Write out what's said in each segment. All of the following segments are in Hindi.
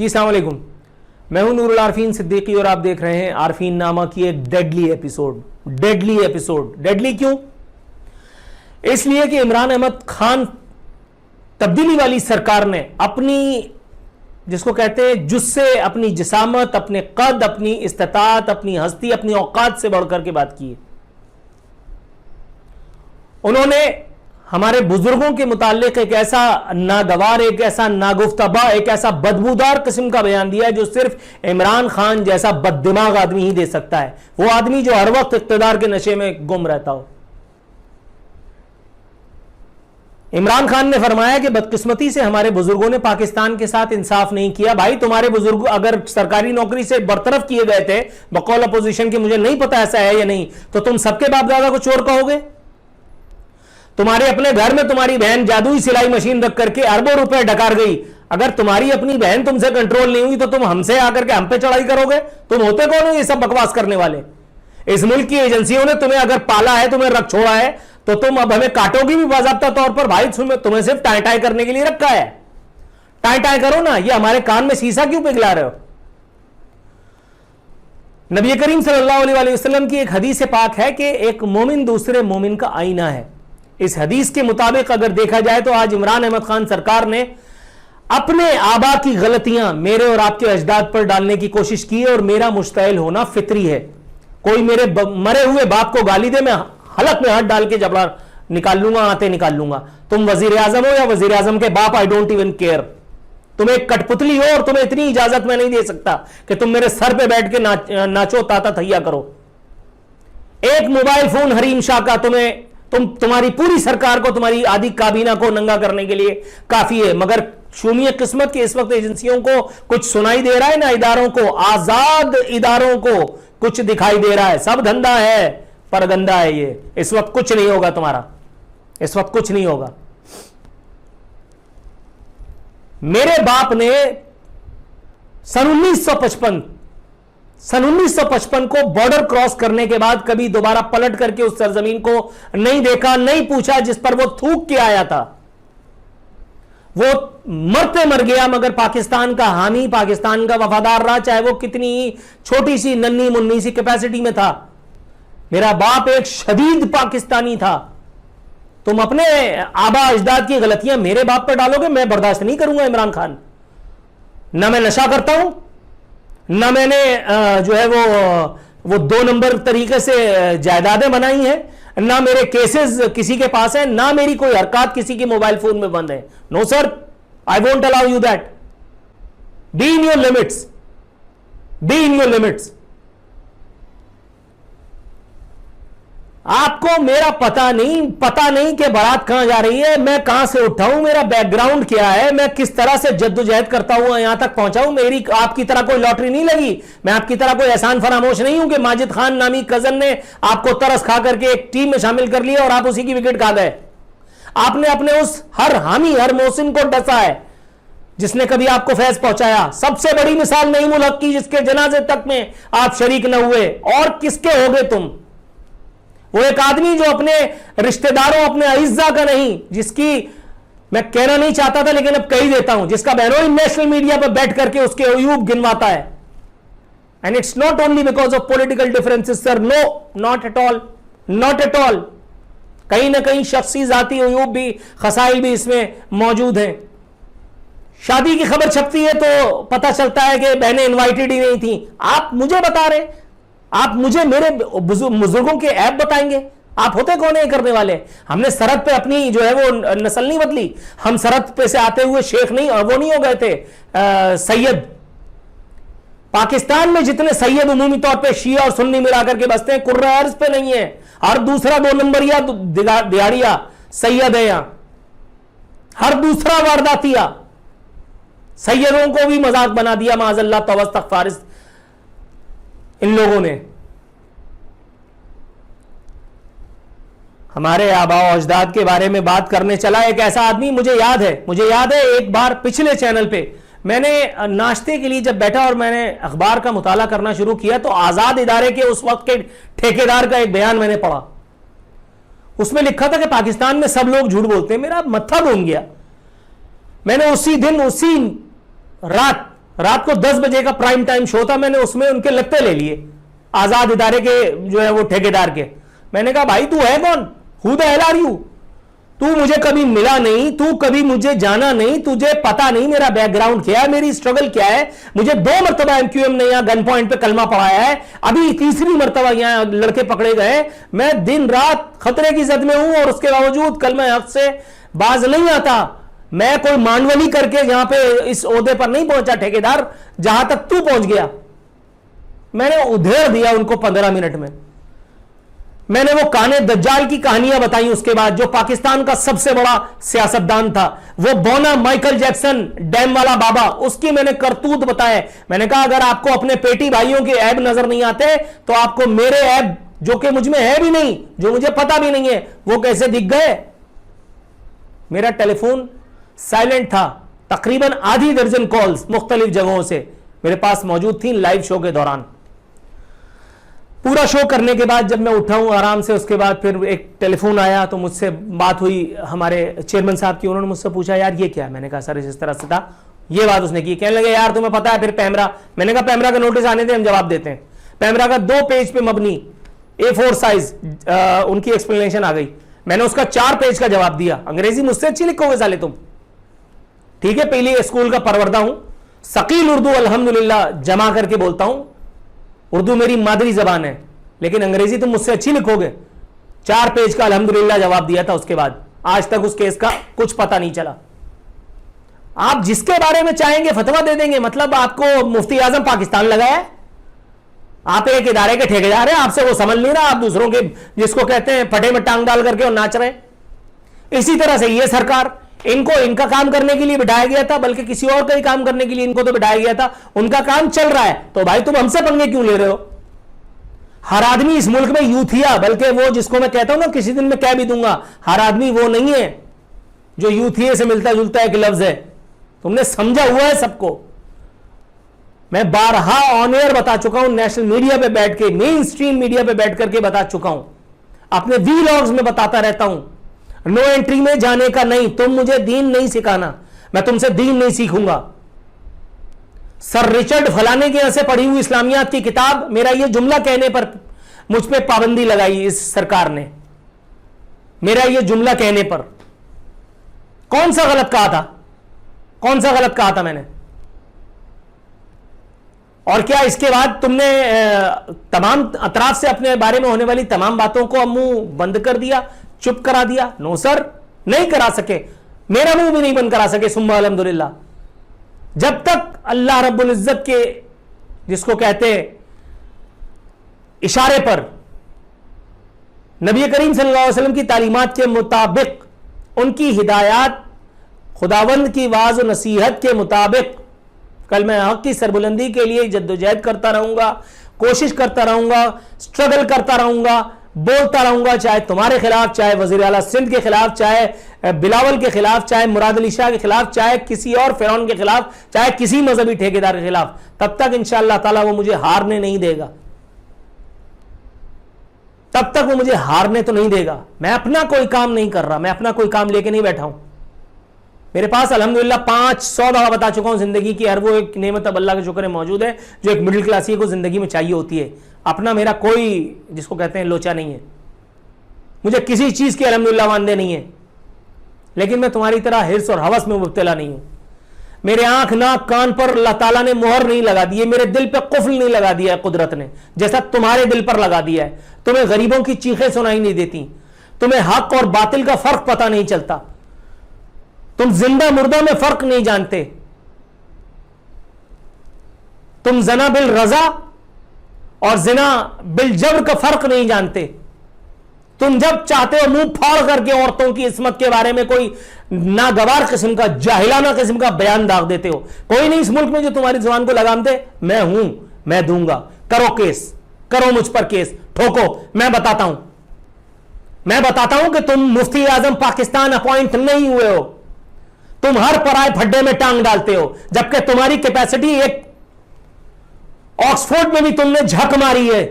जी अस्सलाम वालेकुम, मैं हूं नूरुल आरफीन सिद्दीकी और आप देख रहे हैं आरफीन नामा की एक डेडली एपिसोड। डेडली क्यों? इसलिए कि इमरान अहमद खान तब्दीली वाली सरकार ने अपनी, जिसको कहते हैं जुस्से, अपनी जिसामत, अपने कद, अपनी इस्तात, अपनी हस्ती, अपनी औकात से बढ़कर के बात की है। उन्होंने हमारे बुजुर्गों के मुतालिक एक ऐसा नागवार, एक ऐसा नागुफ्तबा, एक ऐसा बदबूदार किस्म का बयान दिया है जो सिर्फ इमरान खान जैसा बददिमाग आदमी ही दे सकता है। वो आदमी जो हर वक्त इख्तिदार के नशे में गुम रहता हो। इमरान खान ने फरमाया कि बदकिस्मती से हमारे बुजुर्गों ने पाकिस्तान के साथ इंसाफ नहीं किया। भाई, तुम्हारे बुजुर्ग अगर सरकारी नौकरी से बरतरफ किए गए थे बकौल अपोजिशन के, मुझे नहीं पता ऐसा है या नहीं, तो तुम सबके बाप दादा को चोर कहोगे? तुम्हारे अपने घर में तुम्हारी बहन जादुई सिलाई मशीन रख करके अरबों रुपए डकार गई। अगर तुम्हारी अपनी बहन तुमसे कंट्रोल नहीं हुई तो तुम हमसे आकर के हम पे चढ़ाई करोगे? तुम होते कौन हो ये सब बकवास करने वाले? इस मुल्क की एजेंसियों ने तुम्हें अगर पाला है, तुम्हें रख छोड़ा है, तो तुम अब हमें काटोगी भी बाज़ाब्ता तौर पर। भाई, तुम्हें सिर्फ टाई टाई करने के लिए रखा है। टाई टाई करो ना, ये हमारे कान में शीशा क्यों पिघला रहे हो? नबी करीम सल्लल्लाहु अलैहि वसल्लम की एक हदीस पाक है कि एक मोमिन दूसरे मोमिन का आईना है। इस हदीस के मुताबिक अगर देखा जाए तो आज इमरान अहमद खान सरकार ने अपने आबा की गलतियां मेरे और आपके अजदाद पर डालने की कोशिश की है, और मेरा मुश्तइल होना फितरी है। कोई मेरे मरे हुए बाप को गाली दे, मैं हलक में हाथ डाल के जबड़ा निकाल लूंगा, आते निकाल लूंगा। तुम वजीर आजम हो या वजीर आजम के बाप, आई डोंट इवन केयर। तुम एक कठपुतली हो और तुम्हें इतनी इजाजत मैं नहीं दे सकता कि तुम मेरे सर पे बैठ के नाचो, ताता थैया करो। एक मोबाइल फोन हरीम शाह का तुम्हारी पूरी सरकार को, तुम्हारी आधी काबीना को नंगा करने के लिए काफी है। मगर शूमियत किस्मत के इस वक्त एजेंसियों को कुछ सुनाई दे रहा है ना, इदारों को, आजाद इदारों को कुछ दिखाई दे रहा है। सब धंधा है पर गंदा है ये। इस वक्त कुछ नहीं होगा तुम्हारा, इस वक्त कुछ नहीं होगा। मेरे बाप ने सन 1955 को बॉर्डर क्रॉस करने के बाद कभी दोबारा पलट करके उस सरजमीन को नहीं देखा, नहीं पूछा जिस पर वो थूक के आया था। वो मरते मर गया, मगर पाकिस्तान का हामी, पाकिस्तान का वफादार रहा, चाहे वो कितनी छोटी सी नन्ही मुन्नी सी कैपेसिटी में था। मेरा बाप एक शदीद पाकिस्तानी था। तुम अपने आबा अजदाद की गलतियां मेरे बाप पर डालोगे, मैं बर्दाश्त नहीं करूंगा। इमरान खान, ना मैं नशा करता हूं, ना मैंने जो है वो 2 नंबर तरीके से जायदादें बनाई हैं, ना मेरे केसेस किसी के पास है, ना मेरी कोई हरकत किसी के मोबाइल फोन में बंद है। No sir, I won't allow you that. Be in your limits, be in your limits. आपको मेरा पता नहीं कि बारात कहां जा रही है, मैं कहां से उठा हूं, मेरा बैकग्राउंड क्या है, मैं किस तरह से जद्दोजहद करता हुआ यहां तक पहुंचा हूं। मेरी आपकी तरह कोई लॉटरी नहीं लगी। मैं आपकी तरह कोई एहसान फरामोश नहीं हूं कि माजिद खान नामी कजन ने आपको तरस खा करके एक टीम में शामिल कर लिया और आप उसी की विकेट खा गए। आपने अपने उस हर हामी, हर मोहसिन को डसा है जिसने कभी आपको फैज पहुंचाया। सबसे बड़ी मिसाल नईम उल हक की, जिसके जनाजे तक में आप शरीक न हुए। और किसके होगे तुम? वो एक आदमी जो अपने रिश्तेदारों, अपने अइज्जा का नहीं, जिसकी मैं कहना नहीं चाहता था लेकिन अब कह ही देता हूं, जिसका बहनोई नेशनल मीडिया पर बैठ करके उसके अयूब गिनवाता है। And it's not only because of political differences sir, no, not at all, not at all. कहीं ना कहीं शख्सी जाती अयूब भी, खसाइल भी इसमें मौजूद हैं। शादी की खबर छपती है तो पता चलता है कि बहनें इन्वाइटेड ही नहीं थी। आप मुझे बता रहे, आप मुझे मेरे बुजुर्गों के ऐप बताएंगे? आप होते कौन है करने वाले? हमने सरहद पे अपनी जो है वो नस्ल नहीं बदली। हम सरहद पे से आते हुए शेख नहीं, वो नहीं हो गए थे सैयद। पाकिस्तान में जितने सैयद उमूमी तौर पे शिया और सुन्नी मिलाकर के बसते हैं, कुर्रा अर्ज पे नहीं है। हर दूसरा 2 नंबरिया दिहाड़िया सैयद है यहां, हर दूसरा वारदातिया। सैयदों को भी मजाक बना दिया, माज़अल्लाह तवस्तगफारिस इन लोगों ने। हमारे आबा अजदाद के बारे में बात करने चला एक ऐसा आदमी, मुझे याद है एक बार पिछले चैनल पे मैंने नाश्ते के लिए जब बैठा और मैंने अखबार का मुताला करना शुरू किया तो आजाद इदारे के उस वक्त के ठेकेदार का एक बयान मैंने पढ़ा। उसमें लिखा था कि पाकिस्तान में सब लोग झूठ बोलते हैं। मेरा मत्था घूम गया। मैंने उसी दिन, उसी रात रात को 10 बजे का प्राइम टाइम शो था, मैंने उसमें उनके लत्ते ले लिए आजाद इदारे के जो है वो ठेकेदार के। मैंने कहा भाई तू है कौन, who the hell are you, तू मुझे कभी मिला नहीं, तू कभी मुझे जाना नहीं, तुझे पता नहीं मेरा बैकग्राउंड क्या है, मेरी स्ट्रगल क्या है। मुझे 2 मरतबा एमक्यूएम ने यहां गन पॉइंट पे कलमा पढ़ाया है, अभी तीसरी मरतबा यहां लड़के पकड़े गए। मैं दिन रात खतरे की जद में हूं और उसके बावजूद कलमा हक से बाज नहीं आता। मैं कोई मांडवली करके यहां पे इस ओहदे पर नहीं पहुंचा ठेकेदार, जहां तक तू पहुंच गया। मैंने उधेड़ दिया उनको 15 मिनट में। मैंने वो काने दज्जाल की कहानियां बताई उसके बाद, जो पाकिस्तान का सबसे बड़ा सियासतदान था, वो बोना माइकल जैक्सन डैम वाला बाबा, उसकी मैंने करतूत बताए। मैंने कहा अगर आपको अपने पेटी भाइयों के ऐब नजर नहीं आते तो आपको मेरे ऐब, जो कि मुझ में है भी नहीं, जो मुझे पता भी नहीं है, वो कैसे दिख गए। मेरा टेलीफोन साइलेंट था, तकरीबन आधी दर्जन कॉल्स मुख्तलिफ जगहों से मेरे पास मौजूद थी लाइव शो के दौरान। पूरा शो करने के बाद जब मैं उठा हूं आराम से, उसके बाद फिर एक टेलीफोन आया तो मुझसे बात हुई हमारे चेयरमैन साहब की। उन्होंने मुझसे पूछा यार ये क्या है, मैंने कहा सर इस तरह से था, ये बात उसने की। कहने लगे यार तुम्हें पता है फिर पैमरा, मैंने कहा पैमरा का नोटिस आने थे हम जवाब देते हैं। पैमरा का 2 पेज पे मबनी A4 साइज उनकी एक्सप्लेनेशन आ गई, मैंने उसका 4 पेज का जवाब दिया। अंग्रेजी मुझसे अच्छी लिखोगे साले तुम, ठीक है, पहले स्कूल का परवरदा हूं, सकील उर्दू अल्हम्दुलिल्लाह जमा करके बोलता हूं, उर्दू मेरी मादरी जबान है, लेकिन अंग्रेजी तुम मुझसे अच्छी लिखोगे। 4 पेज का अल्हम्दुलिल्लाह जवाब दिया था। उसके बाद आज तक उस केस का कुछ पता नहीं चला। आप जिसके बारे में चाहेंगे फतवा दे देंगे, मतलब आपको मुफ्ती आजम पाकिस्तान लगा है, आप एक इदारे के ठेकेदार हैं, आपसे वो समझ नहीं रहा, आप दूसरों के जिसको कहते हैं फटे में टांग डाल करके और नाच रहे। इसी तरह से ये सरकार, इनको इनका काम करने के लिए बिठाया गया था, बल्कि किसी और का ही काम करने के लिए इनको तो बिठाया गया था, उनका काम चल रहा है, तो भाई तुम हमसे पंगे क्यों ले रहे हो। हर आदमी इस मुल्क में यूथिया, बल्कि वो जिसको मैं कहता हूं ना किसी दिन मैं कह भी दूंगा, हर आदमी वो नहीं है जो यूथिया से मिलता जुलता एक लफ्ज है, तुमने समझा हुआ है सबको। मैं बारहा ऑन एयर बता चुका हूं, नेशनल मीडिया पे बैठ के, मेन स्ट्रीम मीडिया पे बैठ करके बता चुका हूं, अपने वीलॉग्स में बताता रहता हूं, नो एंट्री में जाने का नहीं, तुम मुझे दीन नहीं सिखाना, मैं तुमसे दीन नहीं सीखूंगा। सर रिचर्ड फलाने के यहां से पढ़ी हुई इस्लामियात की किताब, मेरा यह जुमला कहने पर मुझ पे पाबंदी लगाई इस सरकार ने, मेरा यह जुमला कहने पर। कौन सा गलत कहा था, कौन सा गलत कहा था मैंने। और क्या इसके बाद तुमने तमाम अतराफ से अपने बारे में होने वाली तमाम बातों को मुंह बंद कर दिया, चुप करा दिया। नो सर, नहीं करा सके, मेरा मुंह भी नहीं बंद करा सके सुम्मा अल्हम्दुलिल्लाह। जब तक अल्लाह रब्बुल इज्जत के जिसको कहते हैं इशारे पर, नबी करीम सल्लल्लाहु अलैहि वसल्लम की तालीमात के मुताबिक, उनकी हिदायत, खुदावंद की वाज और नसीहत के मुताबिक कल मैं हक की सरबुलंदी के लिए जद्दोजहद करता रहूंगा, कोशिश करता रहूंगा, स्ट्रगल करता रहूंगा, बोलता रहूंगा, चाहे तुम्हारे खिलाफ, चाहे वजीर आला सिंध के खिलाफ, चाहे बिलावल के खिलाफ, चाहे मुराद अली शाह के खिलाफ, चाहे किसी और फिरौन के खिलाफ, चाहे किसी मजहबी ठेकेदार के खिलाफ, तब तक इंशाअल्लाह ताला वो मुझे हारने नहीं देगा, तब तक वो मुझे हारने तो नहीं देगा। मैं अपना कोई काम नहीं कर रहा, मैं अपना कोई काम लेके नहीं बैठा हूं। मेरे पास अल्हम्दुलिल्लाह 500 दफा बता चुका हूं जिंदगी की हर वो एक नेमत अब अल्लाह के शुक्र है मौजूद है जो एक मिडिल क्लासी को जिंदगी में चाहिए होती है। अपना मेरा कोई जिसको कहते हैं लोचा नहीं है, मुझे किसी चीज के अल्हम्दुलिल्लाह वांदे नहीं है, लेकिन मैं तुम्हारी तरह हिर्स और हवस में मुब्तला नहीं हूं। मेरे आंख नाक कान पर अल्लाह ताला ने मोहर नहीं लगा दी है, मेरे दिल पे कुफ्ल नहीं लगा दिया है कुदरत ने, जैसा तुम्हारे दिल पर लगा दिया है। तुम्हें गरीबों की चीखें सुनाई नहीं देती, तुम्हें हक और बातिल का फर्क पता नहीं चलता, तुम जिंदा मुर्दा में फर्क नहीं जानते, तुम जना बिल रजा और जिना बिल जबर का फर्क नहीं जानते। तुम जब चाहते हो मुंह फाड़ करके औरतों की इस्मत के बारे में कोई नागवार किस्म का, जाहिलाना किस्म का बयान दाग देते हो। कोई नहीं इस मुल्क में जो तुम्हारी जुबान को लगाम दे। मैं हूं, मैं दूंगा, करो केस, करो मुझ पर केस, ठोको, मैं बताता हूं कि तुम मुफ्ती आजम पाकिस्तान अपॉइंट नहीं हुए हो, तुम हर पराए फड्डे में टांग डालते हो, जबकि तुम्हारी कैपेसिटी एक ऑक्सफोर्ड में भी तुमने झक मारी है,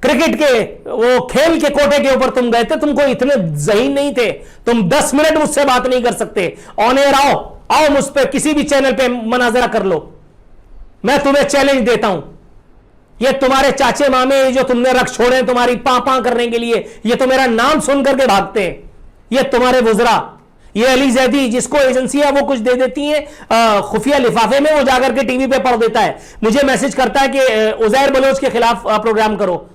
क्रिकेट के वो खेल के कोटे के ऊपर तुम गए थे, तुमको इतने ज़हीन नहीं थे, तुम 10 मिनट मुझसे बात नहीं कर सकते। ऑन एयर आओ मुझ पे किसी भी चैनल पे मनाजरा कर लो, मैं तुम्हें चैलेंज देता हूं, ये तुम्हारे चाचे मामे जो तुमने रख छोड़े तुम्हारी पापा करने के लिए, ये तो मेरा नाम सुन करके भागते हैं। ये तुम्हारे वुजरा, ये अली जैदी जिसको एजेंसियां वो कुछ दे देती हैं खुफिया लिफाफे में, वो जाकर के टीवी पे पढ़ देता है, मुझे मैसेज करता है कि उजैर बलोच के खिलाफ प्रोग्राम करो।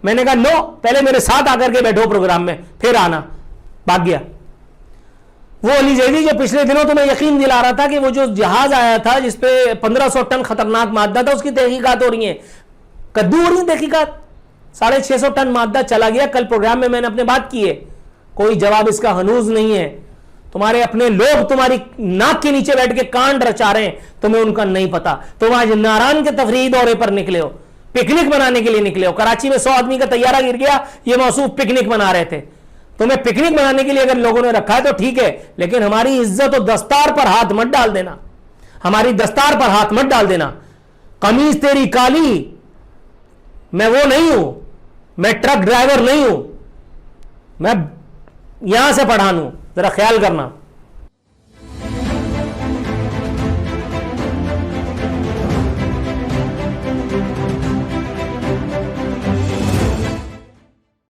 मैंने कहा नो, पहले मेरे साथ आकर के बैठो प्रोग्राम में, फिर आना। भाग गया। वो अली जैदी जो पिछले दिनों तो मैं यकीन दिला रहा था कि वो जो जहाज आया था जिसपे 1500 टन खतरनाक मादा था, उसकी तहकीकात हो रही है, कद्दू हो रही है तहकीकात। 650 टन मादा चला गया। कल प्रोग्राम में मैंने अपने बात की है, कोई जवाब इसका हनूज नहीं है। तुम्हारे अपने लोग तुम्हारी नाक के नीचे बैठ के कांड रचा रहे हैं, तुम्हें उनका नहीं पता। तुम आज नारायण के तफरीही दौरे पर निकले हो, पिकनिक मनाने के लिए निकले हो। कराची में 100 आदमी का तैयारा गिर गया, ये मौसूफ पिकनिक मना रहे थे। तुम्हें पिकनिक मनाने के लिए अगर लोगों ने रखा है तो ठीक है, लेकिन हमारी इज्जत और दस्तार पर हाथ मत डाल देना, हमारी दस्तार पर हाथ मत डाल देना। कमीज तेरी काली, मैं वो नहीं हूं, मैं ट्रक ड्राइवर नहीं हूं, मैं यहां से पठान हूं, जरा ख्याल करना।